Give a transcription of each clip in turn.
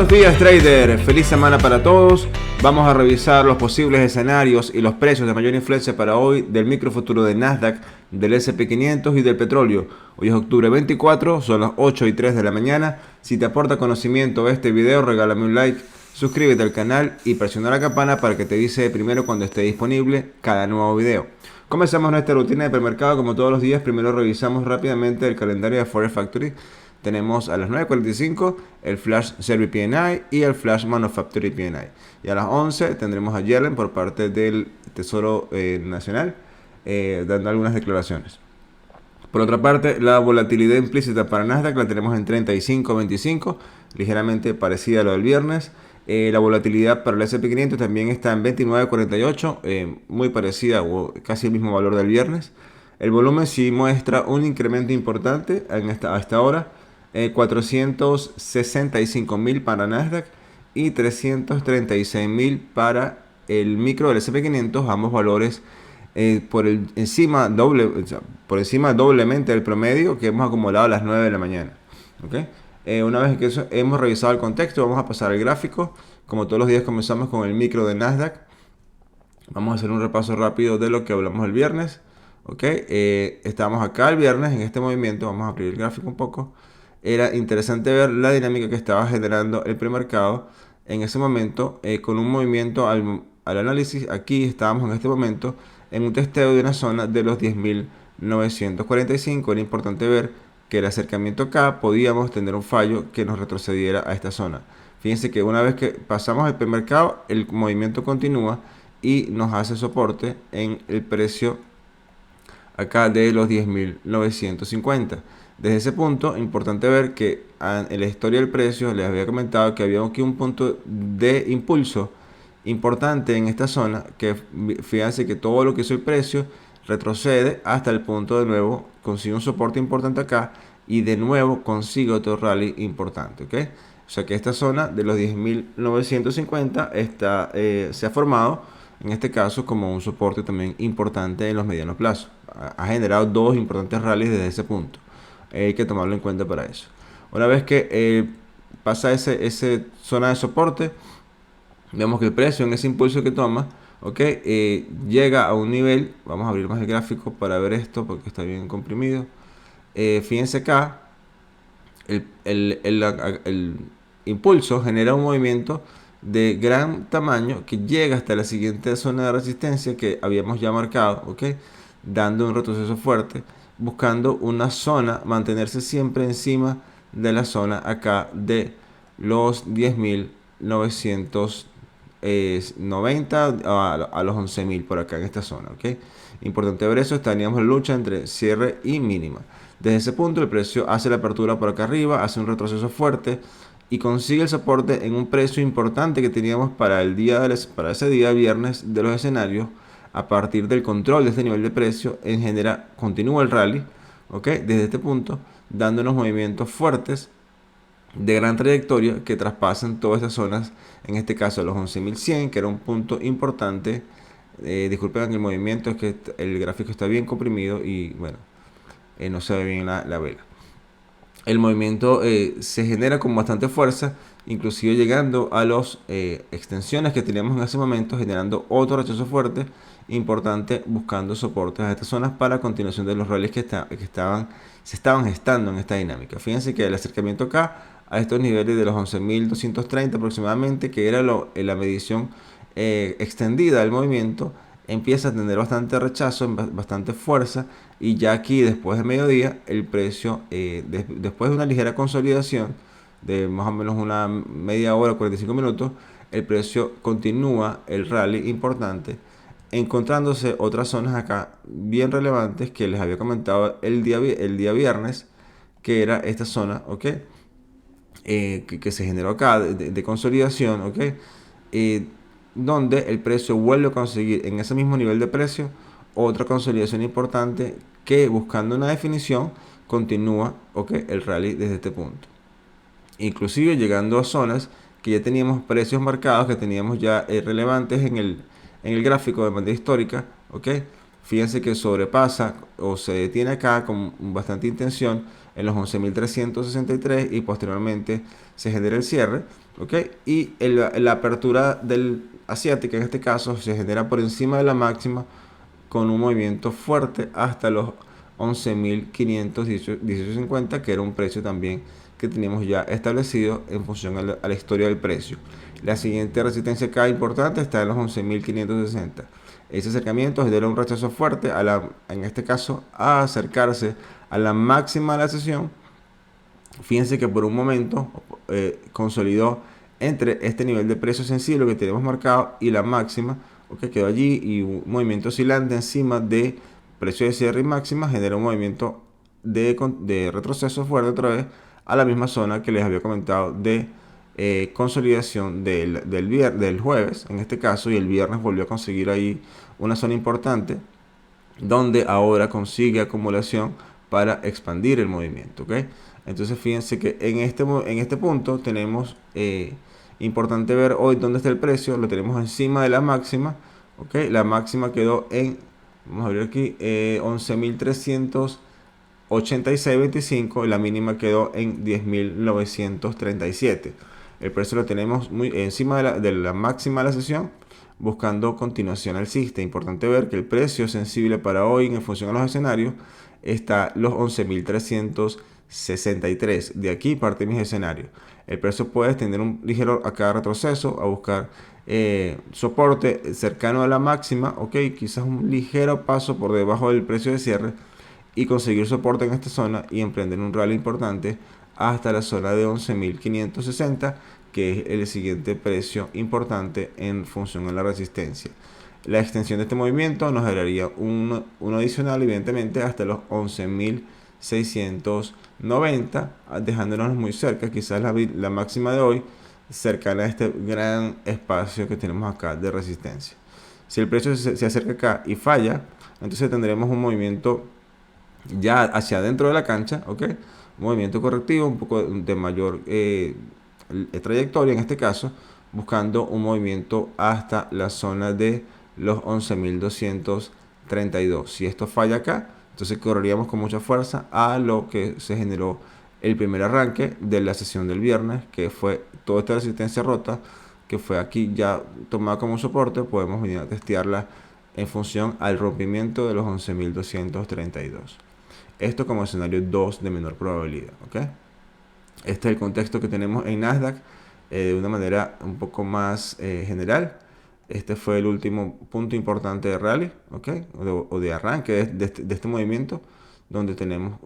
Buenos días, trader. Feliz semana para todos. Vamos a revisar los posibles escenarios y los precios de mayor influencia para hoy del microfuturo de Nasdaq, del S&P 500 y del petróleo. Hoy es octubre 24, son las 8:03 de la mañana. Si te aporta conocimiento este video, regálame un like, suscríbete al canal y presiona la campana para que te avise primero cuando esté disponible cada nuevo video. Comenzamos nuestra rutina de premercado como todos los días. Primero revisamos rápidamente el calendario de Forex Factory. Tenemos a las 9:45 el Flash Service PNI y el Flash Manufacturing PNI. Y a las 11 tendremos a Yellen por parte del Tesoro Nacional dando algunas declaraciones. Por otra parte, la volatilidad implícita para Nasdaq la tenemos en 35.25, ligeramente parecida a lo del viernes. La volatilidad para el S&P 500 también está en 29.48, muy parecida o casi el mismo valor del viernes. El volumen sí muestra un incremento importante a esta hora. 465.000 para Nasdaq y 336.000 para el micro del S&P 500, ambos valores por encima doblemente del promedio que hemos acumulado a las 9 de la mañana. ¿Okay? Una vez que hemos revisado el contexto, vamos a pasar al gráfico. Como todos los días comenzamos con el micro de Nasdaq. Vamos a hacer un repaso rápido de lo que hablamos el viernes. ¿Okay? Estamos acá el viernes en este movimiento. Vamos a abrir el gráfico un poco. Era interesante ver la dinámica que estaba generando el premercado en ese momento, con un movimiento al análisis. Aquí estábamos en este momento en un testeo de una zona de los 10.945. Era importante ver que el acercamiento acá podíamos tener un fallo que nos retrocediera a esta zona. Fíjense que una vez que pasamos el premercado, el movimiento continúa y nos hace soporte en el precio acá de los 10.950. Desde ese punto, importante ver que en la historia del precio les había comentado que había aquí un punto de impulso importante en esta zona, que fíjense que todo lo que hizo el precio retrocede hasta el punto de nuevo, consigue un soporte importante acá y de nuevo consigue otro rally importante, ¿okay? O sea que esta zona de los 10.950 se ha formado en este caso como un soporte también importante en los medianos plazos. Ha generado dos importantes rallies desde ese punto. Hay que tomarlo en cuenta para eso. Una vez que pasa esa zona de soporte, vemos que el precio en ese impulso que toma, llega a un nivel. Vamos a abrir más el gráfico para ver esto porque está bien comprimido. Fíjense acá, el impulso genera un movimiento de gran tamaño que llega hasta la siguiente zona de resistencia que habíamos ya marcado, dando un retroceso fuerte, buscando una zona, mantenerse siempre encima de la zona acá de los 10.990 a los 11.000 por acá en esta zona. Importante ver eso. Estaríamos en lucha entre cierre y mínima. Desde ese punto el precio hace la apertura por acá arriba, hace un retroceso fuerte y consigue el soporte en un precio importante que teníamos para ese día viernes de los escenarios. A partir del control de este nivel de precio, en general continúa el rally, desde este punto, dando unos movimientos fuertes de gran trayectoria que traspasan todas estas zonas, en este caso los 11.100, que era un punto importante. Disculpen el movimiento, es que el gráfico está bien comprimido y bueno, no se ve bien la vela. El movimiento se genera con bastante fuerza, inclusive llegando a las extensiones que teníamos en ese momento, generando otro rechazo fuerte importante, buscando soportes a estas zonas para continuación de los rallies que se estaban gestando en esta dinámica. Fíjense que el acercamiento acá a estos niveles de los 11.230 aproximadamente, que era la medición extendida del movimiento, empieza a tener bastante rechazo, bastante fuerza, y ya aquí después de mediodía el precio, después de una ligera consolidación de más o menos una media hora, 45 minutos, el precio continúa el rally importante, encontrándose otras zonas acá bien relevantes que les había comentado el día viernes, que era esta zona, que se generó acá de consolidación, donde el precio vuelve a conseguir en ese mismo nivel de precio otra consolidación importante que, buscando una definición, continúa el rally desde este punto, inclusive llegando a zonas que ya teníamos precios marcados, que teníamos ya relevantes en el gráfico de manera histórica. Fíjense que sobrepasa o se detiene acá con bastante intención en los 11.363 y posteriormente se genera el cierre, ¿ok? Y la apertura del asiática en este caso se genera por encima de la máxima con un movimiento fuerte hasta los 11.518.50, que era un precio también que teníamos ya establecido en función a la historia del precio. La siguiente resistencia acá importante está en los 11.560. Ese acercamiento genera un rechazo fuerte, en este caso, a acercarse a la máxima de la sesión. Fíjense que por un momento consolidó entre este nivel de precio sensible que tenemos marcado y la máxima, que quedó allí, y un movimiento oscilante encima de precio de cierre y máxima genera un movimiento de retroceso fuerte otra vez a la misma zona que les había comentado de consolidación del jueves en este caso, y el viernes volvió a conseguir ahí una zona importante donde ahora consigue acumulación para expandir el movimiento, ¿ok? Entonces fíjense que en este punto tenemos importante ver hoy dónde está el precio. Lo tenemos encima de la máxima, ¿ok? La máxima quedó en, vamos a abrir aquí, 11.386.25, y la mínima quedó en 10.937. El precio lo tenemos muy encima de la máxima de la sesión, buscando continuación alcista. Importante ver que el precio sensible para hoy en función a los escenarios está los 11.363. De aquí parte mis escenarios. El precio puede tener un ligero acá retroceso a buscar soporte cercano a la máxima, ok, quizás un ligero paso por debajo del precio de cierre y conseguir soporte en esta zona y emprender un rally importante hasta la zona de 11.560, que es el siguiente precio importante en función a la resistencia. La extensión de este movimiento nos daría uno adicional, evidentemente, hasta los 11.690, dejándonos muy cerca, quizás la máxima de hoy, cercana a este gran espacio que tenemos acá de resistencia. Si el precio se acerca acá y falla, entonces tendremos un movimiento ya hacia adentro de la cancha, ¿ok? Un movimiento correctivo, un poco de mayor trayectoria en este caso, buscando un movimiento hasta la zona de los 11.232. Si esto falla acá, entonces correríamos con mucha fuerza a lo que se generó el primer arranque de la sesión del viernes, que fue toda esta resistencia rota, que fue aquí ya tomada como soporte. Podemos venir a testearla en función al rompimiento de los 11.232. Esto como escenario 2 de menor probabilidad, ¿ok? Este es el contexto que tenemos en Nasdaq de una manera un poco más general. Este fue el último punto importante de rally, ¿ok? O de arranque de este movimiento, donde tenemos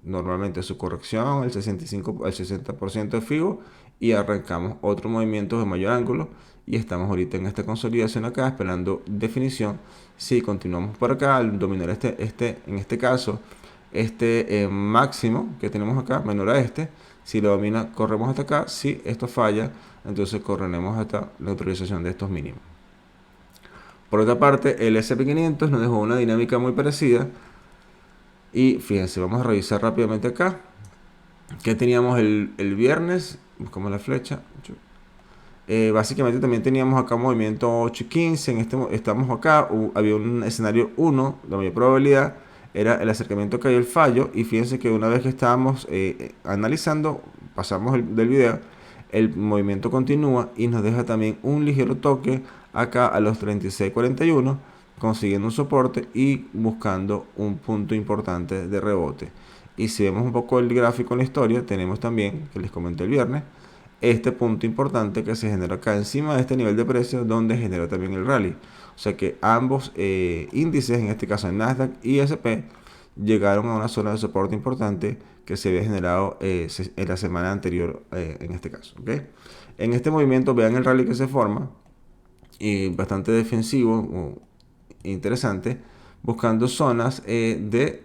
normalmente su corrección, el 65 al 60% de FIBO, y arrancamos otro movimiento de mayor ángulo, y estamos ahorita en esta consolidación acá, esperando definición. Si continuamos por acá, al dominar en este caso, máximo que tenemos acá, menor a si lo domina, corremos hasta acá. Si esto falla, entonces correremos hasta la autorización de estos mínimos. Por otra parte, el SP500 nos dejó una dinámica muy parecida. Y fíjense, vamos a revisar rápidamente acá. Que teníamos el viernes. Buscamos la flecha. Básicamente también teníamos acá movimiento 8.15. Estamos acá. Había un escenario 1, la mayor probabilidad era el acercamiento que hay el fallo. Y fíjense que una vez que estábamos analizando, pasamos del video, el movimiento continúa y nos deja también un ligero toque acá a los 36.41, consiguiendo un soporte y buscando un punto importante de rebote. Y si vemos un poco el gráfico en la historia, tenemos también, que les comenté el viernes, este punto importante que se genera acá encima de este nivel de precios, donde genera también el rally. O sea que ambos índices, en este caso el Nasdaq y S&P, llegaron a una zona de soporte importante que se había generado en la semana anterior, en este caso, ¿okay? En este movimiento vean el rally que se forma, y bastante defensivo, interesante, buscando zonas de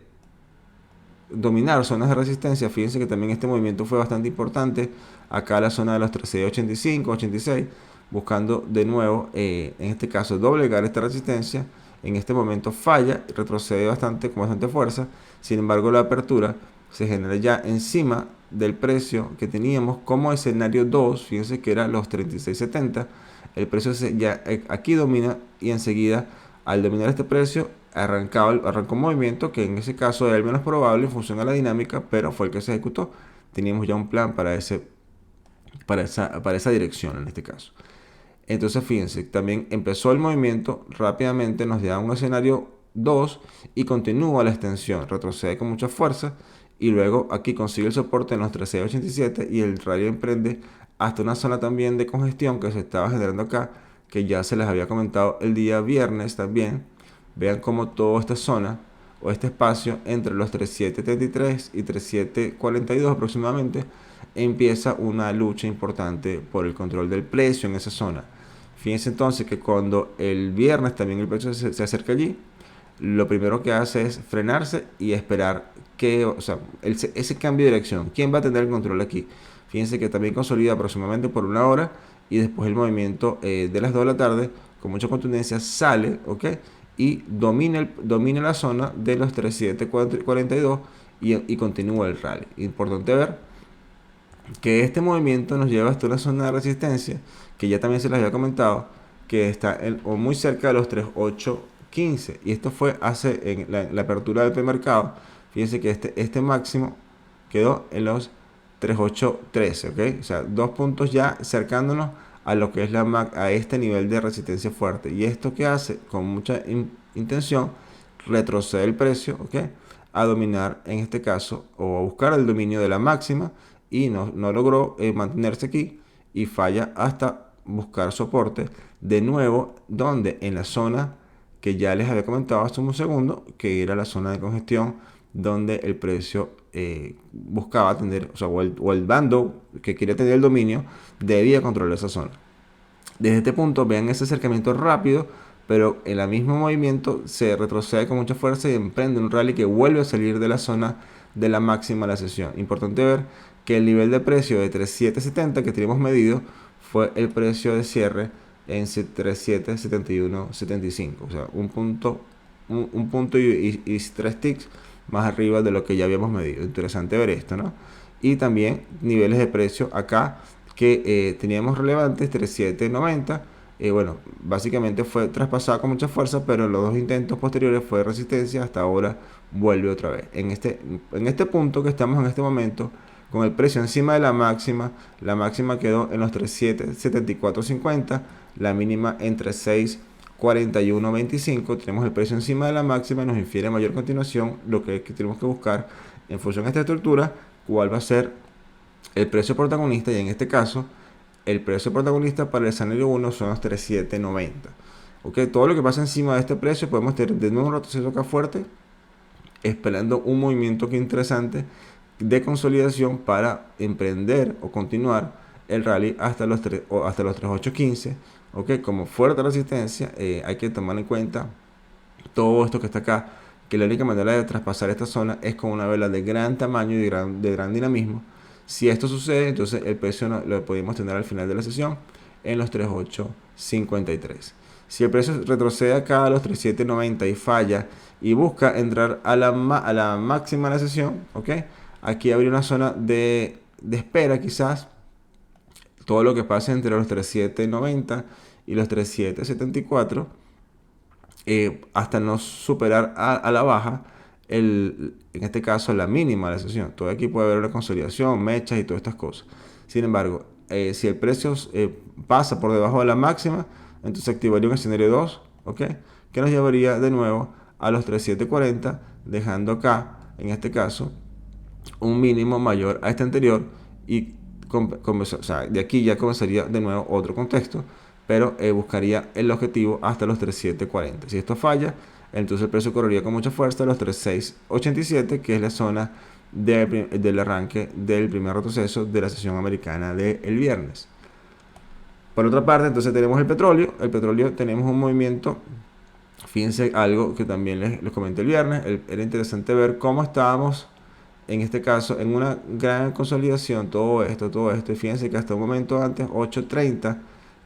dominar, zonas de resistencia. Fíjense que también este movimiento fue bastante importante acá, la zona de los 13.85, 86, buscando de nuevo, en este caso, doblegar esta resistencia. En este momento falla, retrocede con bastante fuerza. Sin embargo, la apertura se genera ya encima del precio que teníamos como escenario 2. Fíjense que era los 36.70. El precio ya aquí domina, y enseguida, al dominar este precio, arrancó un movimiento que en ese caso era el menos probable en función a la dinámica, pero fue el que se ejecutó. Teníamos ya un plan para esa dirección en este caso. Entonces fíjense, también empezó el movimiento, rápidamente nos da un escenario 2 y continúa la extensión, retrocede con mucha fuerza y luego aquí consigue el soporte en los 3687 y el rally emprende hasta una zona también de congestión que se estaba generando acá, que ya se les había comentado el día viernes también. Vean cómo toda esta zona o este espacio entre los 3733 y 3742 aproximadamente empieza una lucha importante por el control del precio en esa zona. Fíjense entonces que cuando el viernes también el precio se acerca allí, lo primero que hace es frenarse y esperar que, o sea, ese cambio de dirección. ¿Quién va a tener el control aquí? Fíjense que también consolida aproximadamente por una hora y después el movimiento de las 2 de la tarde con mucha contundencia sale, ¿ok? Y domina la zona de los 3742 y continúa el rally. Importante ver que este movimiento nos lleva hasta una zona de resistencia que ya también se les había comentado, que está o muy cerca de los 3815, y esto fue hace en la apertura del premercado. Fíjense que este máximo quedó en los 3813, ¿ok? O sea, 2 puntos ya acercándonos a lo que es a este nivel de resistencia fuerte. Y esto que hace con mucha intención, retrocede el precio, ¿ok? A dominar en este caso o a buscar el dominio de la máxima y no logró mantenerse aquí y falla hasta buscar soporte de nuevo, donde en la zona que ya les había comentado hace un segundo, que era la zona de congestión, donde el precio buscaba tener, o sea, o el bando que quería tener el dominio debía controlar esa zona. Desde este punto vean ese acercamiento rápido, pero en el mismo movimiento se retrocede con mucha fuerza y emprende un rally que vuelve a salir de la zona de la máxima de la sesión. Importante ver que el nivel de precio de 3770 que teníamos medido fue el precio de cierre en 3771.75, o sea, un punto y 3 ticks más arriba de lo que ya habíamos medido. Interesante ver esto, ¿no? Y también niveles de precio acá que teníamos relevantes, 3790. Bueno, básicamente fue traspasada con mucha fuerza, pero en los dos intentos posteriores fue resistencia. Hasta ahora vuelve otra vez. En este punto que estamos en este momento, con el precio encima de la máxima quedó en los 3774.50, la mínima en 3641.25. Tenemos el precio encima de la máxima y nos infiere a mayor continuación lo que tenemos que buscar en función a esta estructura, cuál va a ser el precio protagonista. Y en este caso el precio protagonista para el escenario 1 son los 3790. Ok, todo lo que pasa encima de este precio podemos tener de nuevo un retroceso acá fuerte, esperando un movimiento que interesante de consolidación para emprender o continuar el rally hasta los 3815. Ok, como fuerte resistencia, hay que tomar en cuenta todo esto que está acá, que la única manera de traspasar esta zona es con una vela de gran tamaño y de gran dinamismo. Si esto sucede, entonces el precio lo podemos tener al final de la sesión en los 3853. Si el precio retrocede acá a los 3790 y falla y busca entrar a la máxima de la sesión, ¿ok? Aquí habría una zona de espera quizás. Todo lo que pase entre los 3790 y los 3774, hasta no superar a la baja en este caso la mínima de la sesión. Todo aquí puede haber una consolidación, mechas y todas estas cosas. Sin embargo, si el precio pasa por debajo de la máxima, entonces activaría un escenario 2, ¿ok? Que nos llevaría de nuevo a los 3740, dejando acá, en este caso, un mínimo mayor a este anterior y o sea, de aquí ya comenzaría de nuevo otro contexto, pero buscaría el objetivo hasta los 3740. Si esto falla, entonces el precio correría con mucha fuerza a los 3687, que es la zona del arranque del primer retroceso de la sesión americana del viernes. Por otra parte, entonces tenemos el petróleo. El petróleo tenemos un movimiento. Fíjense algo que también les comenté el viernes. Era interesante ver cómo estábamos en este caso en una gran consolidación, todo esto, y fíjense que hasta un momento antes, 8.30,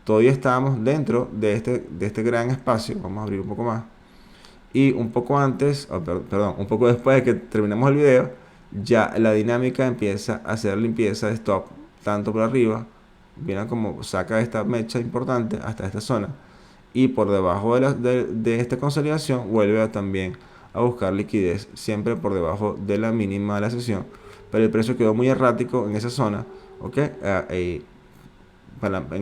todavía estábamos dentro de este gran espacio. Vamos a abrir un poco más. Y un poco antes, perdón, un poco después de que terminamos el video, ya la dinámica empieza a hacer limpieza de stop, tanto por arriba, miren como saca esta mecha importante hasta esta zona, y por debajo de esta consolidación vuelve también a buscar liquidez, siempre por debajo de la mínima de la sesión, pero el precio quedó muy errático en esa zona, ¿ok? En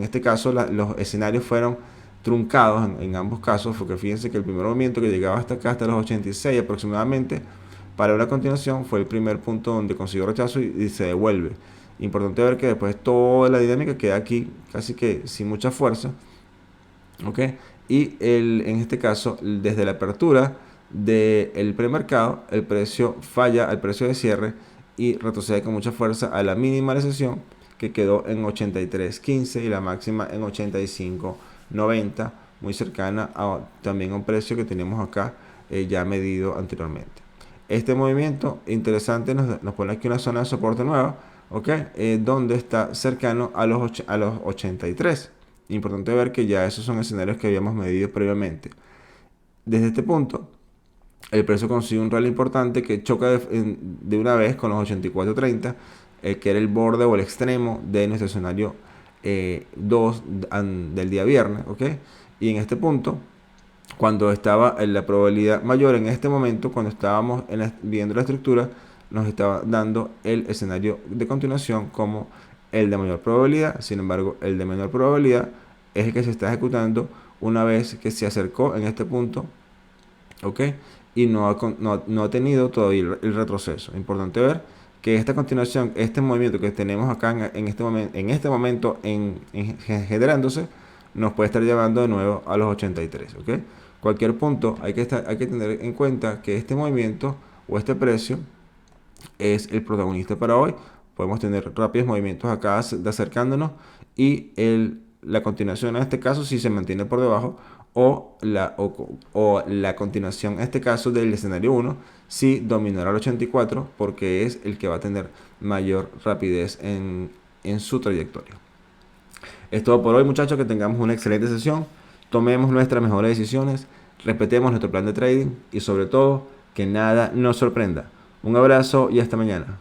este caso los escenarios fueron truncados en ambos casos, porque fíjense que el primer movimiento que llegaba hasta acá, hasta los 86 aproximadamente, para una continuación fue el primer punto donde consiguió rechazo y se devuelve. Importante ver que después toda la dinámica queda aquí casi que sin mucha fuerza, ¿ok? Y en este caso, desde la apertura del premercado, el precio falla al precio de cierre y retrocede con mucha fuerza a la mínima de la sesión, que quedó en 83.15 y la máxima en 85.90, muy cercana también a un precio que tenemos acá ya medido anteriormente. Este movimiento interesante nos pone aquí una zona de soporte nueva, ¿ok? Donde está cercano a los 83. Importante ver que ya esos son escenarios que habíamos medido previamente. Desde este punto, el precio consigue un rally importante que choca de una vez con los 84.30, que era el borde o el extremo de nuestro escenario 2 del día viernes, ¿ok? Y en este punto, cuando estaba en la probabilidad mayor, en este momento, cuando estábamos viendo la estructura, nos estaba dando el escenario de continuación como el de mayor probabilidad. Sin embargo, el de menor probabilidad es el que se está ejecutando una vez que se acercó en este punto, ¿ok? Y no ha tenido todavía el retroceso. Importante ver que esta continuación, este movimiento que tenemos acá en este momento generándose, nos puede estar llevando de nuevo a los 83, ¿ok? Cualquier punto hay que tener en cuenta que este movimiento o este precio es el protagonista para hoy. Podemos tener rápidos movimientos acá acercándonos y la continuación en este caso si se mantiene por debajo o la continuación en este caso del escenario 1 si dominará el 84 porque es el que va a tener mayor rapidez en su trayectoria. Es todo por hoy, muchachos, que tengamos una excelente sesión, tomemos nuestras mejores decisiones, respetemos nuestro plan de trading y sobre todo que nada nos sorprenda. Un abrazo y hasta mañana.